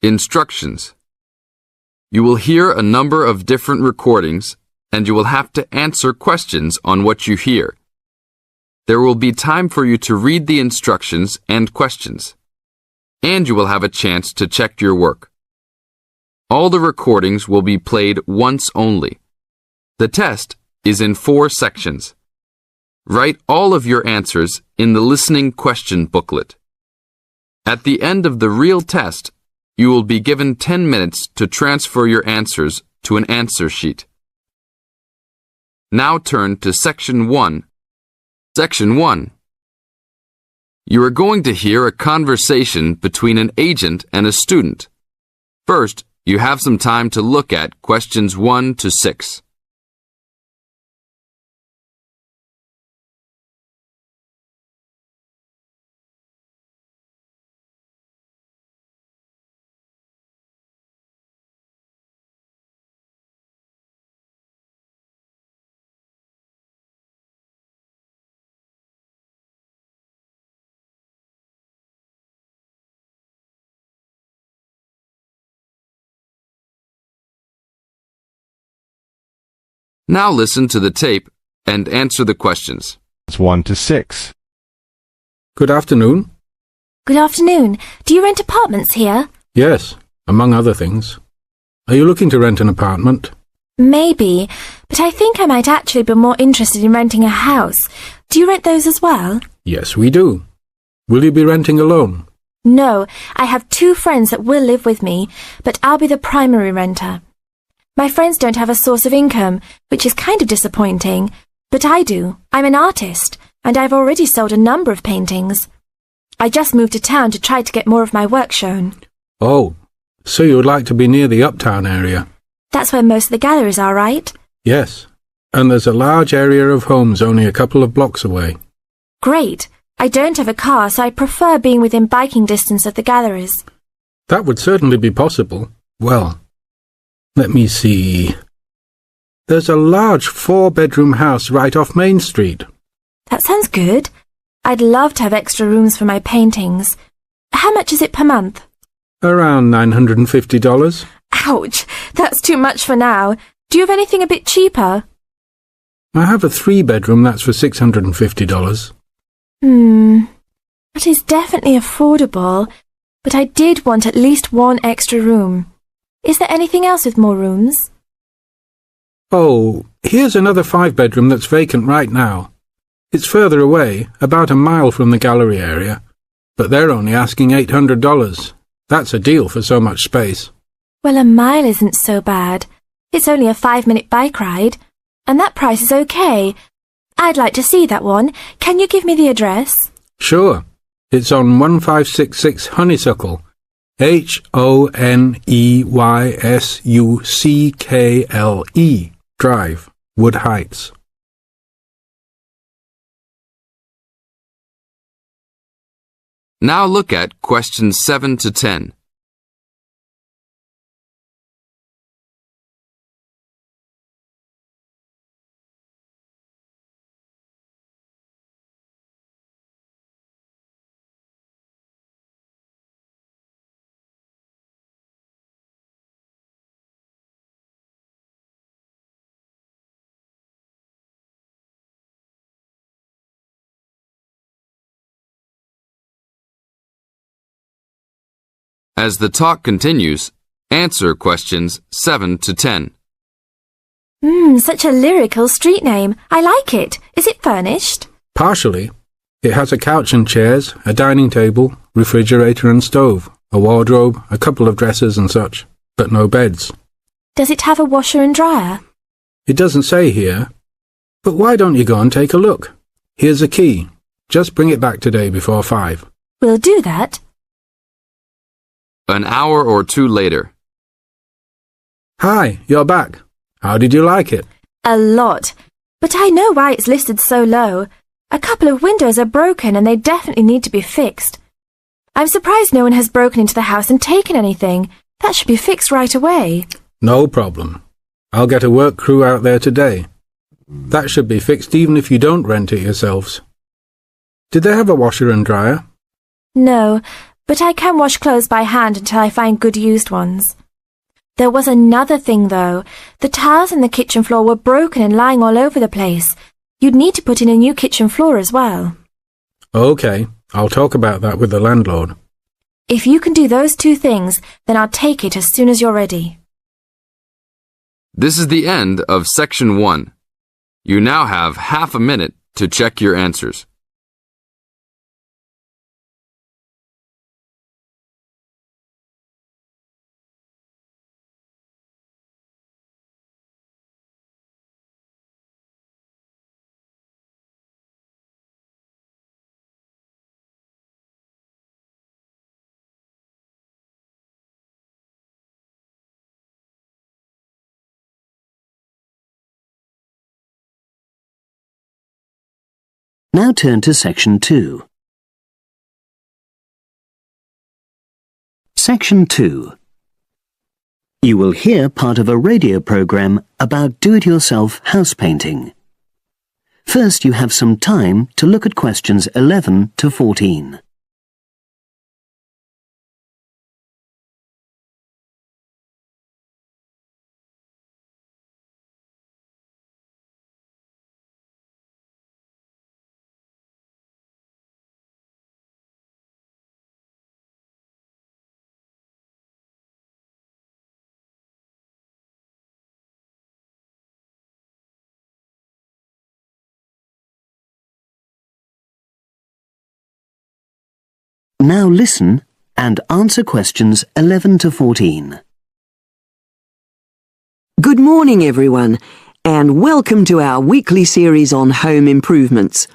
Instructions. You will hear a number of different recordings, and you will have to answer questions on what you hear. There will be time for you to read the instructions and questions, and you will have a chance to check your work. All the recordings will be played once only. The test is in 4 sections. Write all of your answers in the listening question booklet. At the end of the real test, you will be given 10 minutes to transfer your answers to an answer sheet. Now turn to Section 1. Section 1. You are going to hear a conversation between an agent and a student. First, you have some time to look at questions 1 to 6. Now listen to the tape and answer the questions. 1 to 6. Good afternoon. Good afternoon. Do you rent apartments here? Yes, among other things. Are you looking to rent an apartment? Maybe, but I think I might actually be more interested in renting a house. Do you rent those as well? Yes, we do. Will you be renting alone? No, I have 2 friends that will live with me, but I'll be the primary renter. My friends don't have a source of income, which is kind of disappointing, but I do. I'm an artist, and I've already sold a number of paintings. I just moved to town to try to get more of my work shown. Oh, so you would like to be near the uptown area? That's where most of the galleries are, right? Yes, and there's a large area of homes only a couple of blocks away. Great. I don't have a car, so I prefer being within biking distance of the galleries. That would certainly be possible. Well, let me see. There's a large 4-bedroom house right off Main Street. That sounds good. I'd love to have extra rooms for my paintings. How much is it per month? Around $950. Ouch, that's too much for now. Do you have anything a bit cheaper? I have a 3-bedroom that's for $650. That is definitely affordable, but I did want at least 1 extra room. Is there anything else with more rooms? Oh, here's another 5-bedroom that's vacant right now. It's further away, about a mile from the gallery area, but they're only asking $800. That's a deal for so much space. Well, a mile isn't so bad. It's only a 5-minute bike ride, and that price is okay. I'd like to see that one. Can you give me the address? Sure. It's on 1566 Honeysuckle. Honeysuckle Drive, Wood Heights. Now look at questions 7 to 10. As the talk continues, answer questions 7 to 10. Such a lyrical street name. I like it. Is it furnished? Partially. It has a couch and chairs, a dining table, refrigerator and stove, a wardrobe, a couple of dressers and such, but no beds. Does it have a washer and dryer? It doesn't say here. But why don't you go and take a look? Here's a key. Just bring it back today before 5. We'll do that. An hour or 2 later. Hi, you're back. How did you like it? A lot. But I know why it's listed so low. A couple of windows are broken and they definitely need to be fixed. I'm surprised no one has broken into the house and taken anything. That should be fixed right away. No problem. I'll get a work crew out there today. That should be fixed even if you don't rent it yourselves. Did they have a washer and dryer? No, but I can wash clothes by hand until I find good used ones. There was another thing, though. The tiles in the kitchen floor were broken and lying all over the place. You'd need to put in a new kitchen floor as well. OK, I'll talk about that with the landlord. If you can do those two things, then I'll take it as soon as you're ready. This is the end of Section 1. You now have half a minute to check your answers. Now turn to Section 2. Section 2. You will hear part of a radio program about do-it-yourself house painting. First, you have some time to look at questions 11 to 14. Now listen and answer questions 11 to 14. Good morning, everyone, and welcome to our weekly series on home improvements.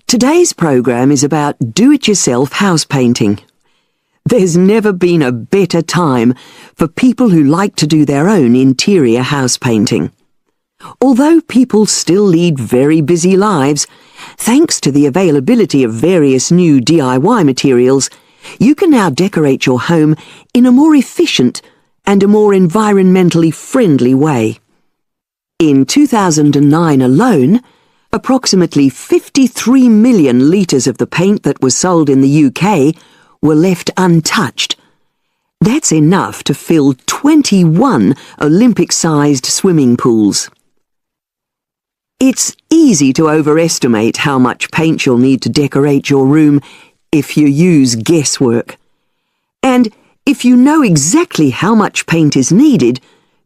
Today's program is about do-it-yourself house painting. There's never been a better time for people who like to do their own interior house painting. Although people still lead very busy lives, thanks to the availability of various new DIY materials, you can now decorate your home in a more efficient and a more environmentally friendly way. In 2009 alone, approximately 53 million litres of the paint that was sold in the UK were left untouched. That's enough to fill 21 Olympic-sized swimming pools. It's easy to overestimate how much paint you'll need to decorate your room if you use guesswork. And if you know exactly how much paint is needed,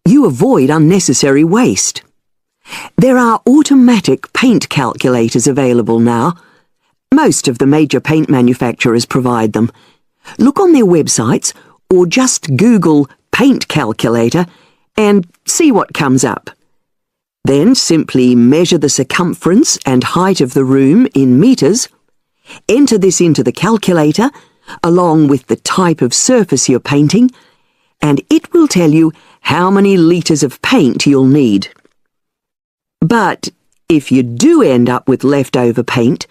you avoid unnecessary waste. There are automatic paint calculators available now. Most of the major paint manufacturers provide them. Look on their websites or just Google paint calculator and see what comes up. Then simply measure the circumference and height of the room in metres, enter this into the calculator along with the type of surface you're painting, and it will tell you how many litres of paint you'll need. But if you do end up with leftover paint,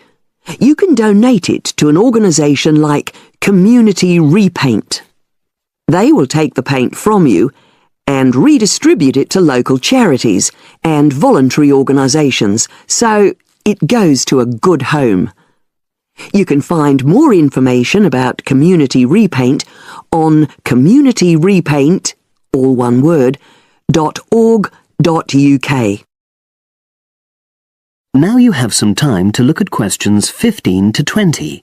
you can donate it to an organisation like Community Repaint. They will take the paint from you and redistribute it to local charities and voluntary organisations, so it goes to a good home. You can find more information about Community Repaint on communityrepaint, all one word, .org.uk. Now you have some time to look at questions 15 to 20.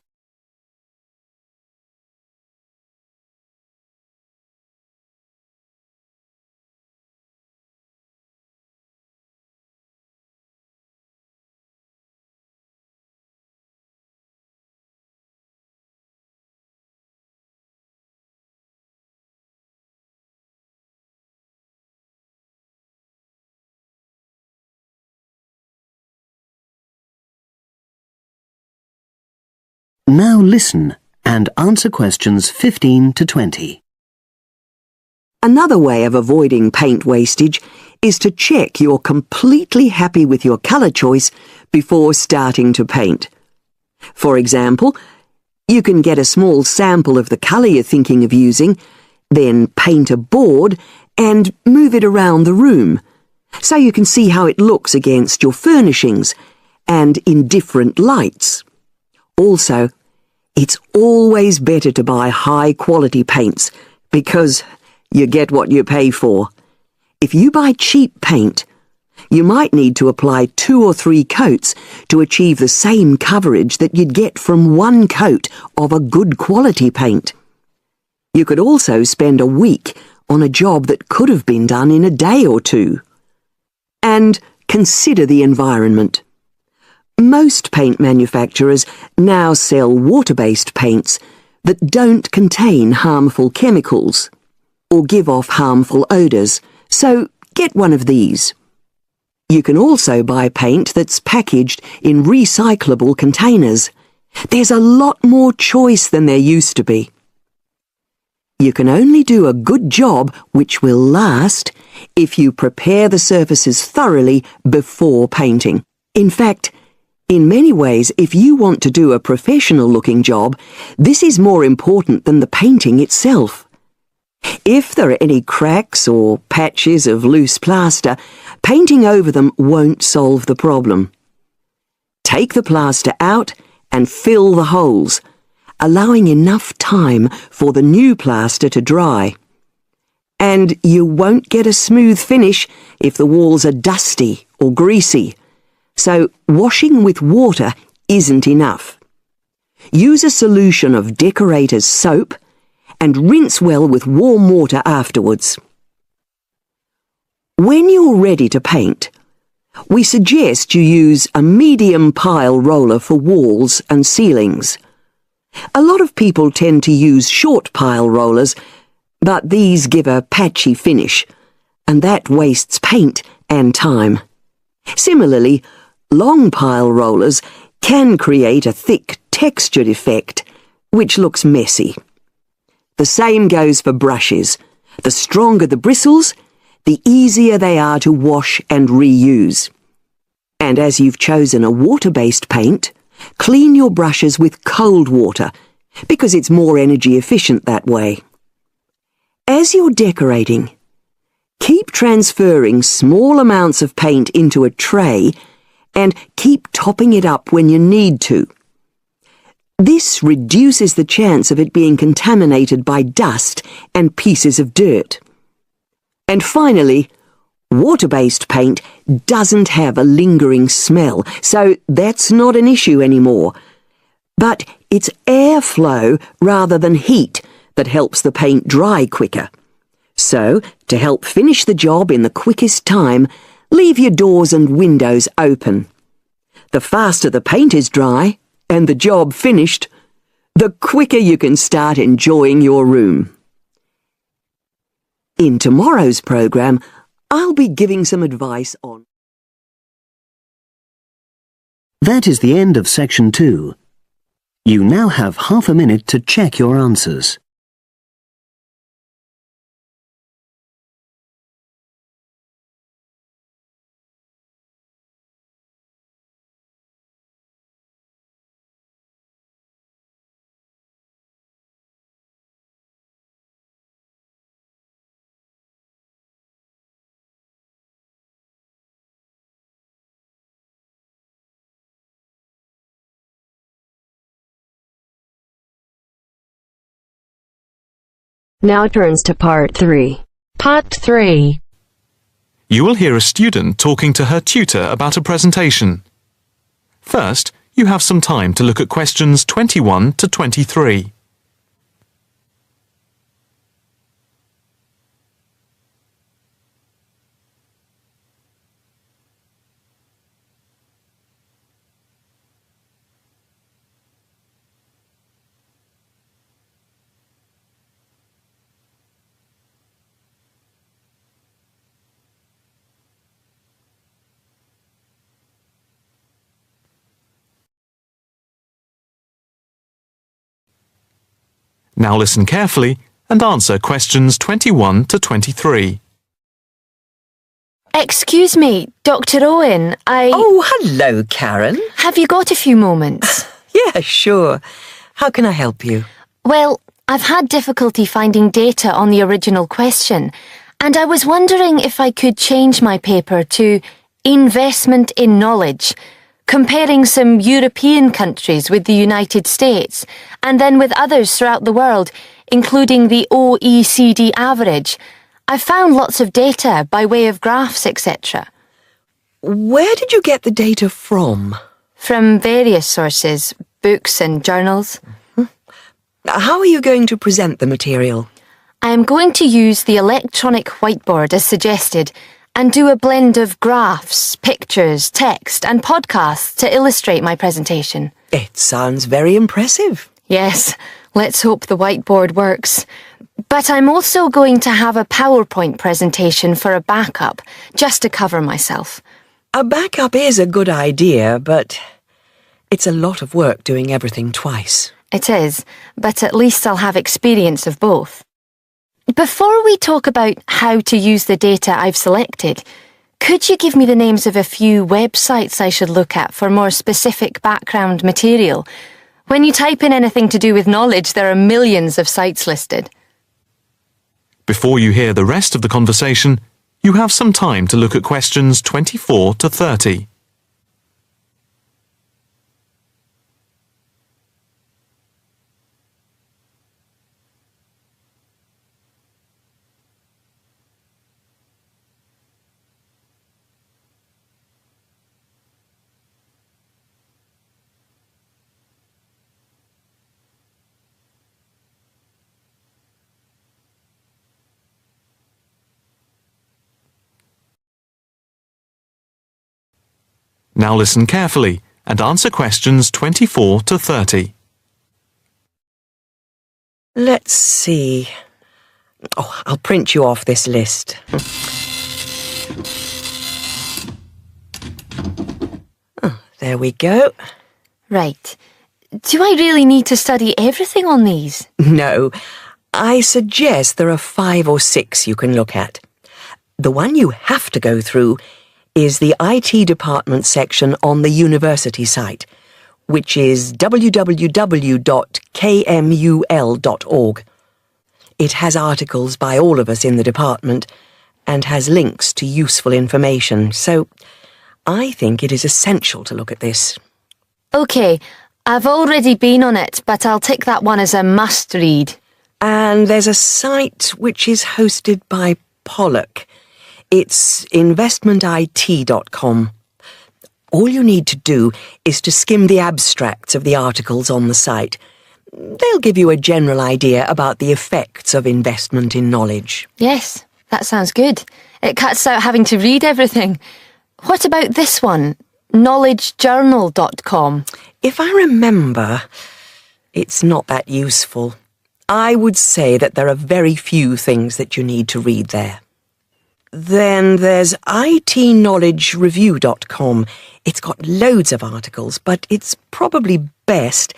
Now listen and answer questions 15 to 20. Another way of avoiding paint wastage is to check you're completely happy with your colour choice before starting to paint. For example, you can get a small sample of the colour you're thinking of using, then paint a board and move it around the room, so you can see how it looks against your furnishings and in different lights. Also, It's always better to buy high-quality paints because you get what you pay for. If you buy cheap paint, you might need to apply 2 or 3 coats to achieve the same coverage that you'd get from 1 coat of a good quality paint. You could also spend a week on a job that could have been done in a day or 2. And consider the environment. Most paint manufacturers now sell water-based paints that don't contain harmful chemicals or give off harmful odours, so get one of these. You can also buy paint that's packaged in recyclable containers. There's a lot more choice than there used to be. You can only do a good job which will last if you prepare the surfaces thoroughly before painting. In fact, in many ways, if you want to do a professional-looking job, this is more important than the painting itself. If there are any cracks or patches of loose plaster, painting over them won't solve the problem. Take the plaster out and fill the holes, allowing enough time for the new plaster to dry. And you won't get a smooth finish if the walls are dusty or greasy. So washing with water isn't enough. Use a solution of decorator's soap and rinse well with warm water afterwards. When you're ready to paint, we suggest you use a medium pile roller for walls and ceilings. A lot of people tend to use short pile rollers, but these give a patchy finish, and that wastes paint and time. Similarly, long pile rollers can create a thick textured effect, which looks messy. The same goes for brushes. The stronger the bristles, the easier they are to wash and reuse. And as you've chosen a water-based paint, clean your brushes with cold water, because it's more energy efficient that way. As you're decorating, keep transferring small amounts of paint into a tray and keep topping it up when you need to. This reduces the chance of it being contaminated by dust and pieces of dirt. And finally, water-based paint doesn't have a lingering smell, so that's not an issue anymore. But it's airflow rather than heat that helps the paint dry quicker. So, to help finish the job in the quickest time, leave your doors and windows open. The faster the paint is dry, and the job finished, the quicker you can start enjoying your room. In tomorrow's program, I'll be giving some advice on... That is the end of section 2. You now have half a minute to check your answers. Now turns to part 3. Part 3. You will hear a student talking to her tutor about a presentation. First, you have some time to look at questions 21 to 23. Now listen carefully and answer questions 21 to 23. Excuse me, Dr. Owen, Oh, hello, Karen. Have you got a few moments? Yeah, sure. How can I help you? Well, I've had difficulty finding data on the original question, and I was wondering if I could change my paper to Investment in Knowledge, comparing some European countries with the United States, and then with others throughout the world, including the OECD average. I found lots of data by way of graphs, etc. Where did you get the data from? From various sources, books and journals. How are you going to present the material? I am going to use the electronic whiteboard as suggested and do a blend of graphs, pictures, text and podcasts to illustrate my presentation. It sounds very impressive. Yes, let's hope the whiteboard works. But I'm also going to have a PowerPoint presentation for a backup, just to cover myself. A backup is a good idea, but it's a lot of work doing everything twice. It is, but at least I'll have experience of both. Before we talk about how to use the data I've selected, could you give me the names of a few websites I should look at for more specific background material? When you type in anything to do with knowledge, there are millions of sites listed. Before you hear the rest of the conversation, you have some time to look at questions 24 to 30. Now listen carefully and answer questions 24 to 30. Let's see. Oh, I'll print you off this list. Oh, there we go. Right. Do I really need to study everything on these? No. I suggest there are 5 or 6 you can look at. The one you have to go through is the IT department section on the university site, which is www.kmul.org. It has articles by all of us in the department and has links to useful information, so I think it is essential to look at this. OK, I've already been on it, but I'll tick that one as a must-read. And there's a site which is hosted by Pollock. It's investmentit.com. All you need to do is to skim the abstracts of the articles on the site. They'll give you a general idea about the effects of investment in knowledge. Yes, that sounds good. It cuts out having to read everything. What about this one? knowledgejournal.com. If I remember, it's not that useful. I would say that there are very few things that you need to read there. Then there's itknowledgereview.com. It's got loads of articles, but it's probably best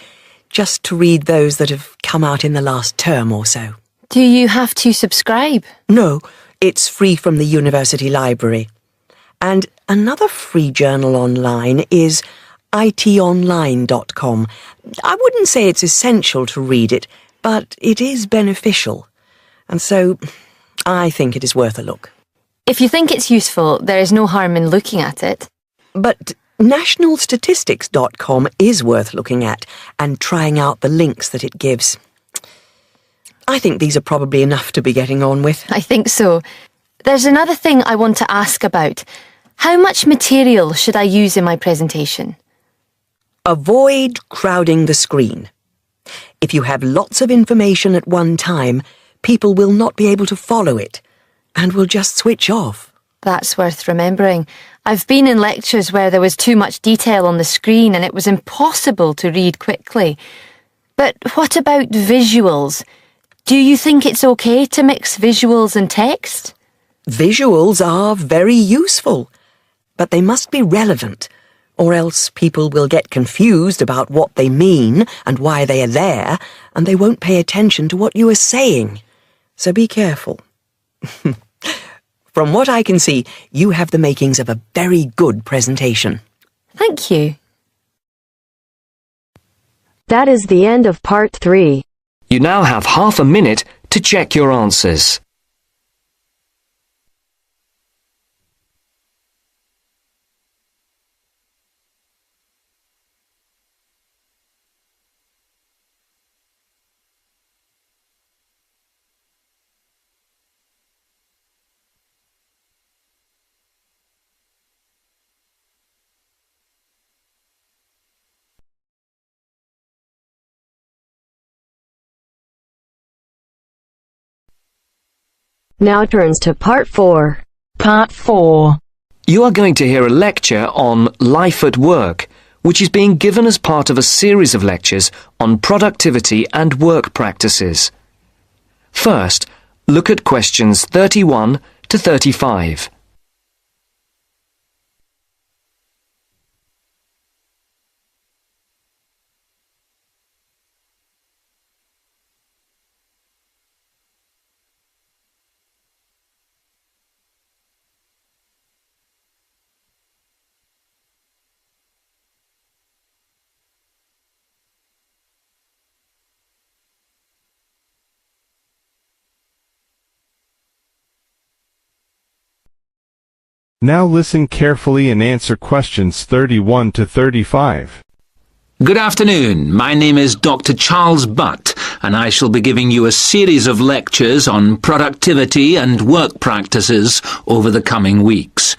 just to read those that have come out in the last term or so. Do you have to subscribe? No, it's free from the university library. And another free journal online is itonline.com. I wouldn't say it's essential to read it, but it is beneficial. And so I think it is worth a look. If you think it's useful, there is no harm in looking at it. But nationalstatistics.com is worth looking at and trying out the links that it gives. I think these are probably enough to be getting on with. I think so. There's another thing I want to ask about. How much material should I use in my presentation? Avoid crowding the screen. If you have lots of information at one time, people will not be able to follow it and will just switch off. That's worth remembering. I've been in lectures where there was too much detail on the screen and it was impossible to read quickly. But what about visuals? Do you think it's okay to mix visuals and text? Visuals are very useful, but they must be relevant, or else people will get confused about what they mean and why they are there, and they won't pay attention to what you are saying. So be careful. From what I can see, you have the makings of a very good presentation. Thank you. That is the end of part 3. You now have half a minute to check your answers. Now turns to Part 4. Part 4. You are going to hear a lecture on life at work, which is being given as part of a series of lectures on productivity and work practices. First, look at questions 31 to 35. Now listen carefully and answer questions 31 to 35. Good afternoon. My name is Dr. Charles Butt, and I shall be giving you a series of lectures on productivity and work practices over the coming weeks.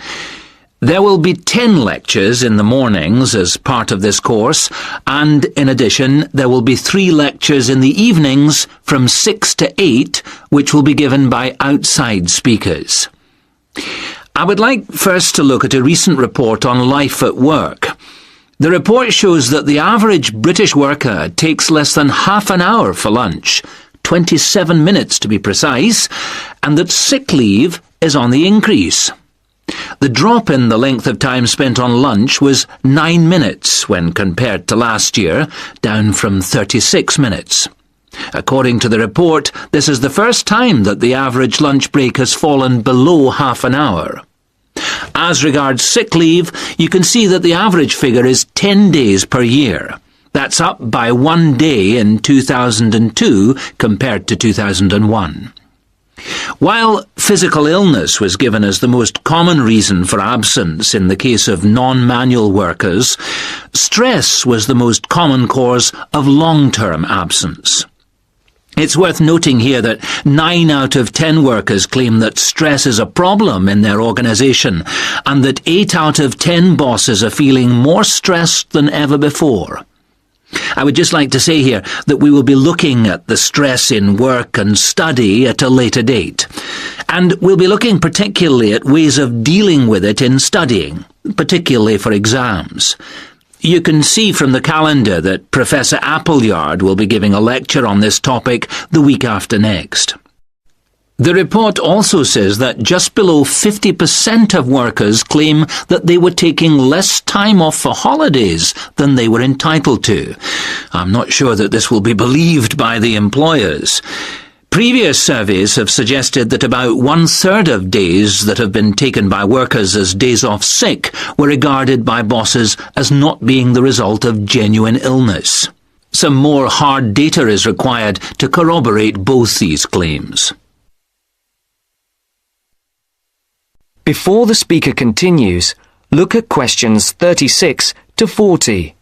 There will be 10 lectures in the mornings as part of this course, and in addition, there will be 3 lectures in the evenings from 6 to 8, which will be given by outside speakers. I would like first to look at a recent report on life at work. The report shows that the average British worker takes less than half an hour for lunch, 27 minutes to be precise, and that sick leave is on the increase. The drop in the length of time spent on lunch was 9 minutes when compared to last year, down from 36 minutes. According to the report, this is the first time that the average lunch break has fallen below half an hour. As regards sick leave, you can see that the average figure is 10 days per year. That's up by 1 day in 2002 compared to 2001. While physical illness was given as the most common reason for absence in the case of non-manual workers, stress was the most common cause of long-term absence. It's worth noting here that 9 out of 10 workers claim that stress is a problem in their organisation, and that 8 out of 10 bosses are feeling more stressed than ever before. I would just like to say here that we will be looking at the stress in work and study at a later date. And we'll be looking particularly at ways of dealing with it in studying, particularly for exams. You can see from the calendar that Professor Appleyard will be giving a lecture on this topic the week after next. The report also says that just below 50% of workers claim that they were taking less time off for holidays than they were entitled to. I'm not sure that this will be believed by the employers. Previous surveys have suggested that about 1/3 of days that have been taken by workers as days off sick were regarded by bosses as not being the result of genuine illness. Some more hard data is required to corroborate both these claims. Before the speaker continues, look at questions 36 to 40.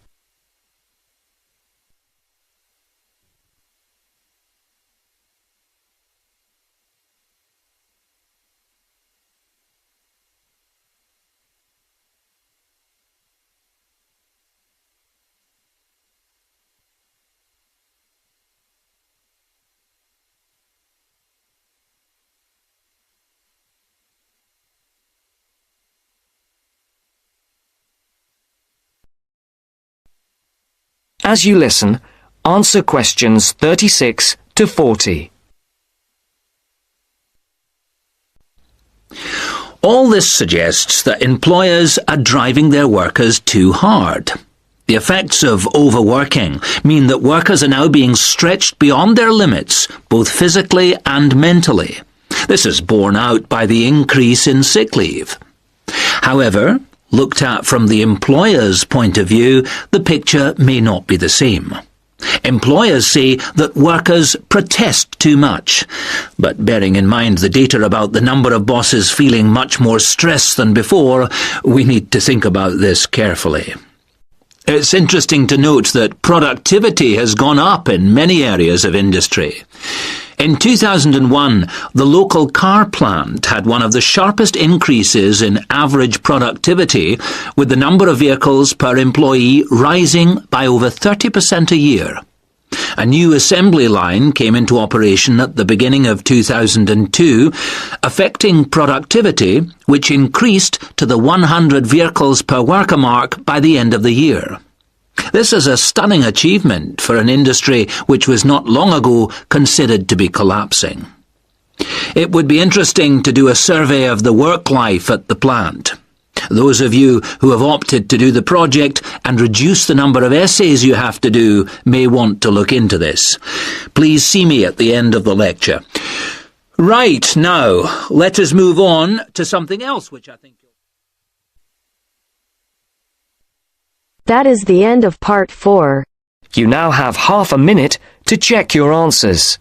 As you listen, answer questions 36 to 40. All this suggests that employers are driving their workers too hard. The effects of overworking mean that workers are now being stretched beyond their limits, both physically and mentally. This is borne out by the increase in sick leave. However, looked at from the employer's point of view, the picture may not be the same. Employers say that workers protest too much, but bearing in mind the data about the number of bosses feeling much more stress than before, we need to think about this carefully. It's interesting to note that productivity has gone up in many areas of industry. In 2001, the local car plant had one of the sharpest increases in average productivity, with the number of vehicles per employee rising by over 30% a year. A new assembly line came into operation at the beginning of 2002, affecting productivity, which increased to the 100 vehicles per worker mark by the end of the year. This is a stunning achievement for an industry which was not long ago considered to be collapsing. It would be interesting to do a survey of the work life at the plant. Those of you who have opted to do the project and reduce the number of essays you have to do may want to look into this. Please see me at the end of the lecture. Right, now, let us move on to something else which I think... That is the end of part 4. You now have half a minute to check your answers.